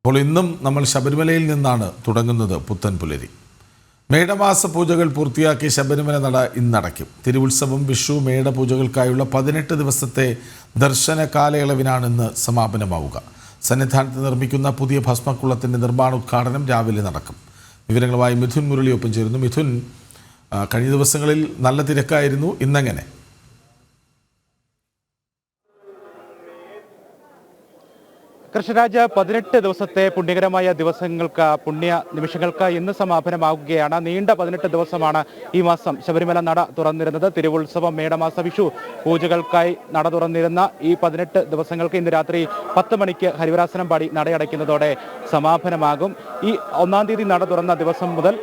അപ്പോൾ ഇന്നും നമ്മൾ ശബരിമലയിൽ നിന്നാണ് തുടങ്ങുന്നത്. പുത്തൻ പുലരി മേടമാസ പൂജകൾ പൂർത്തിയാക്കി ശബരിമല നട ഇന്നടയ്ക്കും. തിരുവുത്സവം, വിഷു, മേട പൂജകൾക്കായുള്ള 18 ദിവസത്തെ ദർശന കാലയളവിനാണ് ഇന്ന് സമാപനമാവുക. സന്നിധാനത്ത് നിർമ്മിക്കുന്ന പുതിയ ഭസ്മക്കുളത്തിൻ്റെ നിർമ്മാണോദ്ഘാടനം രാവിലെ നടക്കും. വിവരങ്ങളുമായി മിഥുൻ മുരളി ഒപ്പം ചേരുന്നു. മിഥുൻ, കഴിഞ്ഞ ദിവസങ്ങളിൽ നല്ല തിരക്കായിരുന്നു, ഇന്നെങ്ങനെ? കൃഷ്ണരാജ്, 18 ദിവസത്തെ പുണ്യകരമായ പുണ്യ നിമിഷങ്ങൾക്ക് ഇന്ന് സമാപനമാകുകയാണ്. നീണ്ട 18 ദിവസമാണ് ഈ മാസം ശബരിമല നട തുറന്നിരുന്നത്. തിരുവുത്സവം, മേടമാസ, വിഷു പൂജകൾക്കായി നട തുറന്നിരുന്ന ഈ 18 ദിവസങ്ങൾക്ക് ഇന്ന് രാത്രി 10 മണിക്ക് ഹരിവരാസനം പാടി നടയടയ്ക്കുന്നതോടെ സമാപനമാകും. ഈ 1-ാം തീയതി നട തുറന്ന ദിവസം മുതൽ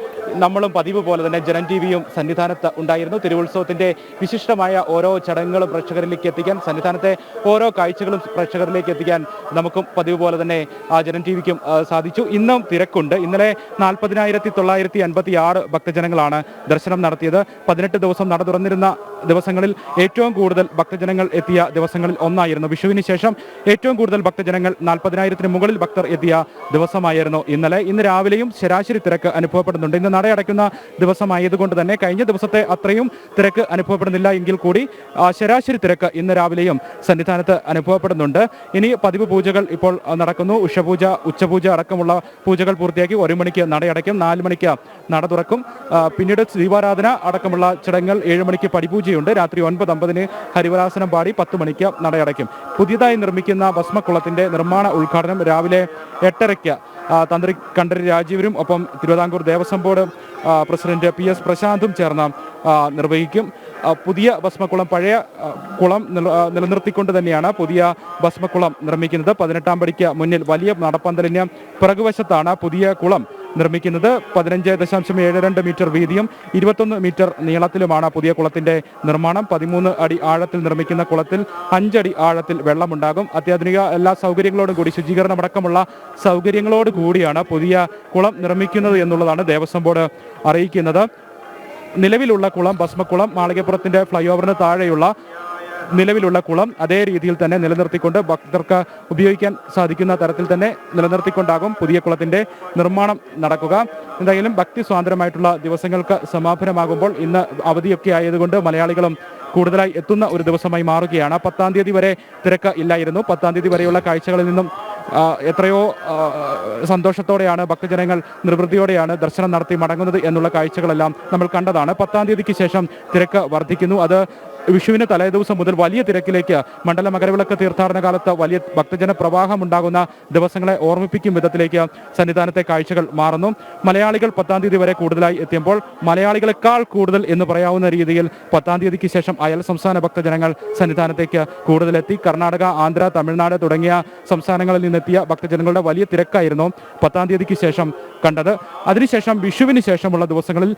നമ്മളും പതിവ് പോലെ തന്നെ ജനം ടിവിയും സന്നിധാനത്ത് ഉണ്ടായിരുന്നു. തിരുവുത്സവത്തിന്റെ വിശിഷ്ടമായ ഓരോ ചടങ്ങുകളും പ്രേക്ഷകരിലേക്ക് എത്തിക്കാൻ, സന്നിധാനത്തെ ഓരോ കാഴ്ചകളും പ്രേക്ഷകരിലേക്ക് എത്തിക്കാൻ നമുക്കും പതിവ് പോലെ തന്നെ ജനം ടിവിക്കും സാധിച്ചു. ഇന്നും തിരക്കുണ്ട്. ഇന്നലെ 40,956 ഭക്തജനങ്ങളാണ് ദർശനം നടത്തിയത്. 18 ദിവസം നട തുറന്നിരുന്ന ദിവസങ്ങളിൽ ഏറ്റവും കൂടുതൽ ഭക്തജനങ്ങൾ എത്തിയ ദിവസങ്ങളിൽ ഒന്നായിരുന്നു. വിഷുവിന് ശേഷം ഏറ്റവും കൂടുതൽ ഭക്തജനങ്ങൾ 40,000-ന് മുകളിൽ ഭക്തർ എത്തിയ ദിവസമായിരുന്നു ഇന്നലെ. ഇന്ന് രാവിലെയും ശരാശരി തിരക്ക് അനുഭവപ്പെടുന്നുണ്ട്. ഇന്ന് നടയടയ്ക്കുന്ന ദിവസമായതുകൊണ്ട് തന്നെ കഴിഞ്ഞ ദിവസത്തെ അത്രയും തിരക്ക് അനുഭവപ്പെടുന്നില്ല എങ്കിൽ കൂടി ശരാശരി തിരക്ക് ഇന്ന് രാവിലെയും സന്നിധാനത്ത് അനുഭവപ്പെടുന്നുണ്ട്. ഇനി പതിവ് പൂജകൾ ഇപ്പോൾ നടക്കുന്നു. ഉഷപൂജ, ഉച്ചപൂജ അടക്കമുള്ള പൂജകൾ പൂർത്തിയാക്കി 1 മണിക്ക് നടയടയ്ക്കും. 4 മണിക്ക് നട തുറക്കും. പിന്നീട് ദീപാരാധന അടക്കമുള്ള ചടങ്ങുകൾ 7 മണിക്ക് പടിപൂജയുണ്ട്. രാത്രി 9:50-ന് ഹരിവരാസനം പാടി 10 മണിക്ക് നടയടയ്ക്കും. പുതിയതായി നിർമ്മിക്കുന്ന ഭസ്മക്കുളത്തിന്റെ നിർമ്മാണ ഉദ്ഘാടനം രാവിലെ 8:30-ക്ക് തന്ത്രി കണ്ഠരര് രാജീവരും ഒപ്പം Thiruvithamkoor Devaswom board president PS പ്രശാന്തും ചേർന്ന് നിർവഹിക്കും. പുതിയ ഭസ്മക്കുളം, പഴയ കുളം നിലനിർത്തിക്കൊണ്ട് തന്നെയാണ് പുതിയ ഭസ്മക്കുളം നിർമ്മിക്കുന്നത്. 18-ാം പടിക്ക് മുന്നിൽ വലിയ നടപ്പന്തലിന് പിറകുവശത്താണ് പുതിയ കുളം നിർമ്മിക്കുന്നത്. 15.72 മീറ്റർ വീതിയും 21 മീറ്റർ നീളത്തിലുമാണ് പുതിയ കുളത്തിന്റെ നിർമ്മാണം. 13 അടി ആഴത്തിൽ നിർമ്മിക്കുന്ന കുളത്തിൽ 5 അടി ആഴത്തിൽ വെള്ളമുണ്ടാകും. അത്യാധുനിക എല്ലാ സൗകര്യങ്ങളോടും കൂടി, ശുചീകരണമടക്കമുള്ള സൗകര്യങ്ങളോട് കൂടിയാണ് പുതിയ കുളം നിർമ്മിക്കുന്നത് എന്നുള്ളതാണ് ദേവസ്വം ബോർഡ് അറിയിക്കുന്നത്. നിലവിലുള്ള കുളം, ഭസ്മക്കുളം, മാളികപ്പുറത്തിന്റെ ഫ്ലൈ ഓവറിന് താഴെയുള്ള നിലവിലുള്ള കുളം അതേ രീതിയിൽ തന്നെ നിലനിർത്തിക്കൊണ്ട് ഭക്തർക്ക് ഉപയോഗിക്കാൻ സാധിക്കുന്ന തരത്തിൽ തന്നെ നിലനിർത്തിക്കൊണ്ടാകും പുതിയ കുളത്തിന്റെ നിർമ്മാണം നടക്കുക. എന്തായാലും ഭക്തി സ്വാതന്ത്ര്യമായിട്ടുള്ള ദിവസങ്ങൾക്ക് സമാപനമാകുമ്പോൾ ഇന്ന് അവധിയൊക്കെ ആയതുകൊണ്ട് മലയാളികളും കൂടുതലായി എത്തുന്ന ഒരു ദിവസമായി മാറുകയാണ്. 10-ാം തീയതി വരെ തിരക്ക് ഇല്ലായിരുന്നു. 10-ാം തീയതി വരെയുള്ള കാഴ്ചകളിൽ നിന്നും എത്രയോ സന്തോഷത്തോടെയാണ് ഭക്തജനങ്ങൾ, നിർവൃത്തിയോടെയാണ് ദർശനം നടത്തി മടങ്ങുന്നത് എന്നുള്ള കാഴ്ചകളെല്ലാം നമ്മൾ കണ്ടതാണ്. 10-ാം തീയതിക്ക് ശേഷം തിരക്ക് വർദ്ധിക്കുന്നു. അത് വിഷുവിന് തലേദിവസം മുതൽ വലിയ തിരക്കിലേക്ക്, മണ്ഡല മകരവിളക്ക് തീർത്ഥാടന കാലത്ത് വലിയ ഭക്തജന പ്രവാഹം ഉണ്ടാകുന്ന ദിവസങ്ങളെ ഓർമ്മിപ്പിക്കും വിധത്തിലേക്ക് സന്നിധാനത്തെ കാഴ്ചകൾ മാറുന്നു. മലയാളികൾ 10-ാം തീയതി വരെ കൂടുതലായി എത്തിയപ്പോൾ മലയാളികളെക്കാൾ കൂടുതൽ എന്ന് പറയാവുന്ന രീതിയിൽ 10-ാം തീയതിക്ക് ശേഷം അയൽ സംസ്ഥാന ഭക്തജനങ്ങൾ സന്നിധാനത്തേക്ക് കൂടുതലെത്തി. കർണാടക, ആന്ധ്ര, തമിഴ്നാട് തുടങ്ങിയ സംസ്ഥാനങ്ങളിൽ നിന്നെത്തിയ ഭക്തജനങ്ങളുടെ വലിയ തിരക്കായിരുന്നു 10-ാം തീയതിക്ക് ശേഷം കണ്ടത്. അതിനുശേഷം വിഷുവിന് ശേഷമുള്ള ദിവസങ്ങളിൽ,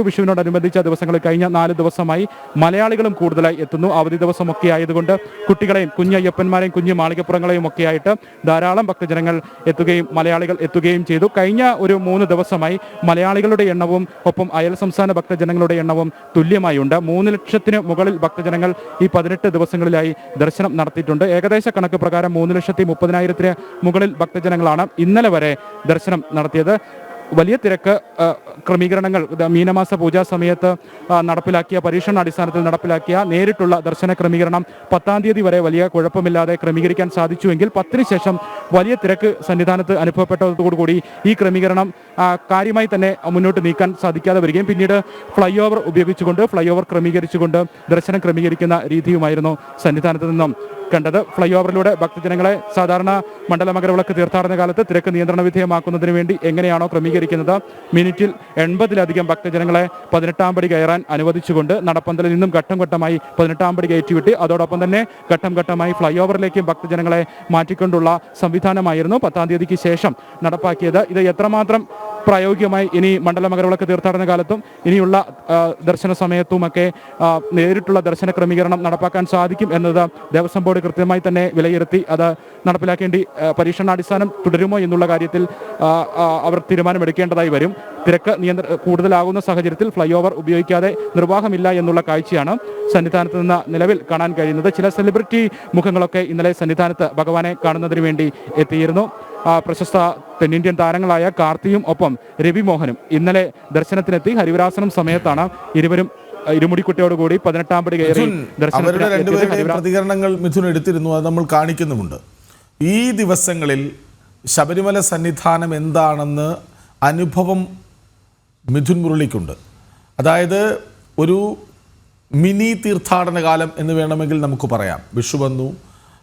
വിഷുവിനോടനുബന്ധിച്ച ദിവസങ്ങളിൽ കഴിഞ്ഞ 4 ദിവസമായി മലയാളികളും കൂടുതലായി എത്തുന്നു. അവധി ദിവസമൊക്കെ ആയതുകൊണ്ട് കുട്ടികളെയും, കുഞ്ഞയ്യപ്പന്മാരെയും, കുഞ്ഞു മാളികപ്പുറങ്ങളെയും ഒക്കെ ആയിട്ട് ധാരാളം ഭക്തജനങ്ങൾ എത്തുകയും മലയാളികൾ എത്തുകയും ചെയ്തു. കഴിഞ്ഞ ഒരു 3 ദിവസമായി മലയാളികളുടെ എണ്ണവും ഒപ്പം അയൽ സംസ്ഥാന ഭക്തജനങ്ങളുടെ എണ്ണവും തുല്യമായി ഉണ്ട്. 3 ലക്ഷത്തിന് മുകളിൽ ഭക്തജനങ്ങൾ ഈ 18 ദിവസങ്ങളിലായി ദർശനം നടത്തിയിട്ടുണ്ട്. ഏകദേശ കണക്ക് പ്രകാരം 3,30,000-ന് മുകളിൽ ഭക്തജനങ്ങളാണ് ഇന്നലെ വരെ ദർശനം നടത്തിയത്. വലിയ തിരക്ക് ക്രമീകരണങ്ങൾ മീനമാസ പൂജാ സമയത്ത് നടപ്പിലാക്കിയ, പരീക്ഷണാടിസ്ഥാനത്തിൽ നടപ്പിലാക്കിയ നേരിട്ടുള്ള ദർശന ക്രമീകരണം 10-ാം തീയതി വരെ വലിയ കുഴപ്പമില്ലാതെ ക്രമീകരിക്കാൻ സാധിച്ചുവെങ്കിൽ 10-ന് ശേഷം വലിയ തിരക്ക് സന്നിധാനത്ത് അനുഭവപ്പെട്ടതോടുകൂടി ഈ ക്രമീകരണം കാര്യമായി തന്നെ മുന്നോട്ട് നീക്കാൻ സാധിക്കാതെ വരികയും പിന്നീട് ഫ്ലൈ ഓവർ ഉപയോഗിച്ചുകൊണ്ട്, ഫ്ലൈ ഓവർ ക്രമീകരിച്ചുകൊണ്ട് ദർശനം ക്രമീകരിക്കുന്ന രീതിയുമായിരുന്നു സന്നിധാനത്ത് നിന്നും കണ്ടത്. ഫ്ലൈ ഓവറിലൂടെ ഭക്തജനങ്ങളെ സാധാരണ മണ്ഡല മകരവിളക്ക് തീർത്ഥാടന കാലത്ത് തിരക്ക് നിയന്ത്രണ വിധേയമാക്കുന്നതിന് വേണ്ടി എങ്ങനെയാണോ ക്രമീകരിക്കുന്നത്, മിനിറ്റിൽ 80-ലധികം ഭക്തജനങ്ങളെ 18-ാം പടി കയറാൻ അനുവദിച്ചുകൊണ്ട് നടപ്പന്തലിൽ നിന്നും ഘട്ടം ഘട്ടമായി 18-ാം പടി കയറ്റിവിട്ട് അതോടൊപ്പം തന്നെ ഘട്ടം ഘട്ടമായി ഫ്ലൈ ഓവറിലേക്കും ഭക്തജനങ്ങളെ മാറ്റിക്കൊണ്ടുള്ള സംവിധാനമായിരുന്നു 10-ാം തീയതിക്ക് ശേഷം നടപ്പാക്കിയത്. ഇത് എത്രമാത്രം പ്രായോഗികമായി ഇനി മണ്ഡല മകരവിളക്ക് തീർത്ഥാടന കാലത്തും ഇനിയുള്ള ദർശന സമയത്തുമൊക്കെ നേരിട്ടുള്ള ദർശന ക്രമീകരണം നടപ്പാക്കാൻ സാധിക്കും എന്നത് ദേവസ്വം ബോർഡ് കൃത്യമായി തന്നെ വിലയിരുത്തി അത് നടപ്പിലാക്കേണ്ടി പരീക്ഷണാടിസ്ഥാനം തുടരുമോ എന്നുള്ള കാര്യത്തിൽ അവർ തീരുമാനമെടുക്കേണ്ടതായി വരും. തിരക്ക് കൂടുതലാകുന്ന സാഹചര്യത്തിൽ ഫ്ലൈ ഓവർ ഉപയോഗിക്കാതെ നിർവാഹമില്ല എന്നുള്ള കാഴ്ചയാണ് സന്നിധാനത്ത് നിന്ന് നിലവിൽ കാണാൻ കഴിയുന്നത്. ചില സെലിബ്രിറ്റി മുഖങ്ങളൊക്കെ ഇന്നലെ സന്നിധാനത്ത് ഭഗവാനെ കാണുന്നതിന് വേണ്ടി എത്തിയിരുന്നു. പ്രശസ്ത തെന്നിന്ത്യൻ താരങ്ങളായ കാർത്തിയും ഒപ്പം രവി മോഹനും ഇന്നലെ ദർശനത്തിനെത്തി. ഹരിവരാസനം സമയത്താണ് ഇരുവരും ഇരുമുടിക്കുട്ടിയോടുകൂടി 18-ാം പടി കയറി അവരുടെ രണ്ടുപേരുടെയും പ്രതികരണങ്ങൾ മിഥുൻ എടുത്തിരുന്നു, അത് നമ്മൾ കാണിക്കുന്നുമുണ്ട്. ഈ ദിവസങ്ങളിൽ ശബരിമല സന്നിധാനം എന്താണെന്ന് അനുഭവം മിഥുൻ മുരളിക്കുണ്ട്. അതായത് ഒരു മിനി തീർത്ഥാടന കാലം എന്ന് വേണമെങ്കിൽ നമുക്ക് പറയാം. വിഷു വന്നു,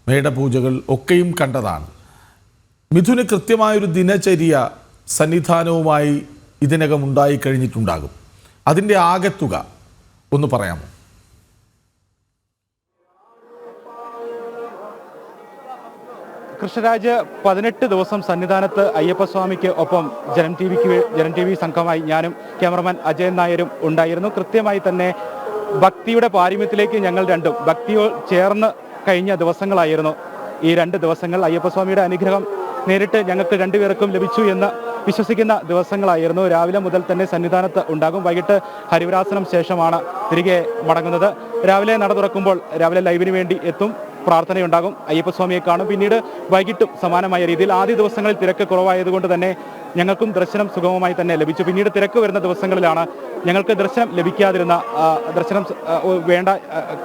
മേടപൂജകൾ ഒക്കെയും കണ്ടതാണ്. മിഥുന് കൃത്യമായൊരു ദിനചര്യ സന്നിധാനവുമായി ഇതിനകം ഉണ്ടായിക്കഴിഞ്ഞിട്ടുണ്ടാകും. അതിൻ്റെ ആകെത്തുക ഒന്ന് പറയാമോ? കൃഷ്ണരാജ് 18 ദിവസം സന്നിധാനത്ത് അയ്യപ്പസ്വാമിക്ക് ഒപ്പം ജനം ടി വി സംഘമായി ഞാനും ക്യാമറമാൻ അജയൻ നായരും ഉണ്ടായിരുന്നു. കൃത്യമായി തന്നെ ഭക്തിയുടെ പാരമ്യത്തിലേക്ക് ഞങ്ങൾ രണ്ടും ഭക്തിയോ ചേർന്ന് കഴിഞ്ഞ ദിവസങ്ങളായിരുന്നു ഈ 2 ദിവസങ്ങൾ. അയ്യപ്പസ്വാമിയുടെ അനുഗ്രഹം നേരിട്ട് ഞങ്ങൾക്ക് രണ്ടുപേർക്കും ലഭിച്ചു എന്ന് വിശ്വസിക്കുന്ന ദിവസങ്ങളായിരുന്നു. രാവിലെ മുതൽ തന്നെ സന്നിധാനത്ത് ഉണ്ടാകും. വൈകിട്ട് ഹരിവരാസനം ശേഷമാണ് തിരികെ മടങ്ങുന്നത്. രാവിലെ നട തുറക്കുമ്പോൾ രാവിലെ ലൈവിന് വേണ്ടി എത്തും, പ്രാർത്ഥനയുണ്ടാകും, അയ്യപ്പസ്വാമിയെ കാണും. പിന്നീട് വൈകിട്ടും സമാനമായ രീതിയിൽ ആദ്യ ദിവസങ്ങളിൽ തിരക്ക് കുറവായതുകൊണ്ട് തന്നെ ഞങ്ങൾക്കും ദർശനം സുഗമമായി തന്നെ ലഭിച്ചു. പിന്നീട് തിരക്ക് വരുന്ന ദിവസങ്ങളിലാണ് ഞങ്ങൾക്ക് ദർശനം ലഭിക്കാതിരുന്ന ദർശനം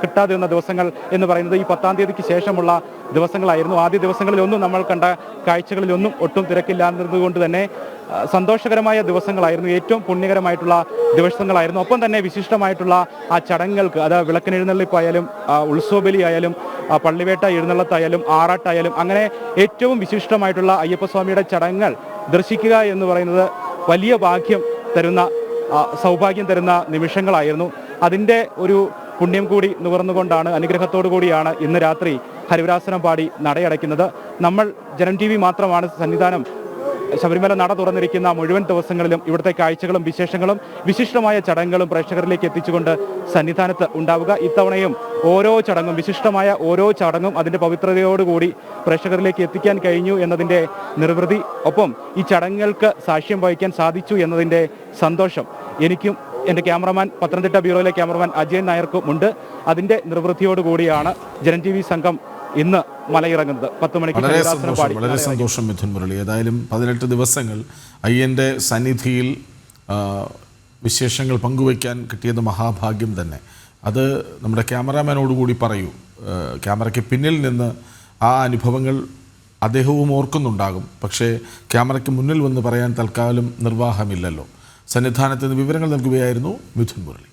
കിട്ടാതിരുന്ന ദിവസങ്ങൾ എന്ന് പറയുന്നത് ഈ 10-ാം തീയതിക്ക് ശേഷമുള്ള ദിവസങ്ങളായിരുന്നു. ആദ്യ ദിവസങ്ങളിലൊന്നും നമ്മൾ കണ്ട കാഴ്ചകളിലൊന്നും ഒട്ടും തിരക്കില്ലാതിരുന്നതുകൊണ്ട് തന്നെ സന്തോഷകരമായ ദിവസങ്ങളായിരുന്നു. ഏറ്റവും പുണ്യകരമായിട്ടുള്ള ദിവസങ്ങളായിരുന്നു. ഒപ്പം തന്നെ വിശിഷ്ടമായിട്ടുള്ള ആ ചടങ്ങുകൾക്ക്, അത് വിളക്കിനെഴുന്നള്ളിപ്പായാലും ഉത്സവബലി ആയാലും പള്ളിവേട്ട എഴുന്നള്ളത്തായാലും ആറാട്ടായാലും അങ്ങനെ ഏറ്റവും വിശിഷ്ടമായിട്ടുള്ള അയ്യപ്പസ്വാമിയുടെ ചടങ്ങുകൾ ദർശിക്കുക എന്ന് പറയുന്നത് വലിയ ഭാഗ്യം തരുന്ന, സൗഭാഗ്യം തരുന്ന നിമിഷങ്ങളായിരുന്നു. അതിൻ്റെ ഒരു പുണ്യം കൂടി നുകർന്നുകൊണ്ടാണ്, അനുഗ്രഹത്തോടു കൂടിയാണ് ഇന്ന് രാത്രി ഹരിവരാസനം പാടി നടയടയ്ക്കുന്നത്. നമ്മൾ ജനം ടി വി മാത്രമാണ് സന്നിധാനം ശബരിമല നട തുറന്നിരിക്കുന്ന മുഴുവൻ ദിവസങ്ങളിലും ഇവിടുത്തെ കാഴ്ചകളും വിശേഷങ്ങളും വിശിഷ്ടമായ ചടങ്ങുകളും പ്രേക്ഷകരിലേക്ക് എത്തിച്ചുകൊണ്ട് സന്നിധാനത്ത് ഉണ്ടാവുക. ഇത്തവണയും ഓരോ ചടങ്ങും, വിശിഷ്ടമായ ഓരോ ചടങ്ങും അതിൻ്റെ പവിത്രതയോടുകൂടി പ്രേക്ഷകരിലേക്ക് എത്തിക്കാൻ കഴിഞ്ഞു എന്നതിൻ്റെ നിർവൃതി, ഒപ്പം ഈ ചടങ്ങുകൾക്ക് സാക്ഷ്യം വഹിക്കാൻ സാധിച്ചു എന്നതിൻ്റെ സന്തോഷം എനിക്കും എൻ്റെ ക്യാമറമാൻ, പത്തനംതിട്ട ബ്യൂറോയിലെ ക്യാമറമാൻ അജയൻ നായർക്കും ഉണ്ട്. അതിൻ്റെ നിർവൃത്തിയോടുകൂടിയാണ് ജനം ടി വി സംഘം ഇന്ന് മലയിറങ്ങുന്നത്. 10 മണിക്ക് വളരെ സന്തോഷം മിഥുൻ മുരളി. ഏതായാലും 18 ദിവസങ്ങൾ അയ്യൻ്റെ സന്നിധിയിൽ വിശേഷങ്ങൾ പങ്കുവയ്ക്കാൻ കിട്ടിയത് മഹാഭാഗ്യം തന്നെ. അത് നമ്മുടെ ക്യാമറാമാനോടുകൂടി പറയൂ. ക്യാമറയ്ക്ക് പിന്നിൽ നിന്ന് ആ അനുഭവങ്ങൾ അദ്ദേഹവും ഓർക്കുന്നുണ്ടാകും. പക്ഷേ ക്യാമറയ്ക്ക് മുന്നിൽ വന്ന് പറയാൻ തൽക്കാലം നിർവാഹമില്ലല്ലോ. സന്നിധാനത്ത് നിന്ന് വിവരങ്ങൾ നൽകുകയായിരുന്നു മിഥുൻ മുരളി.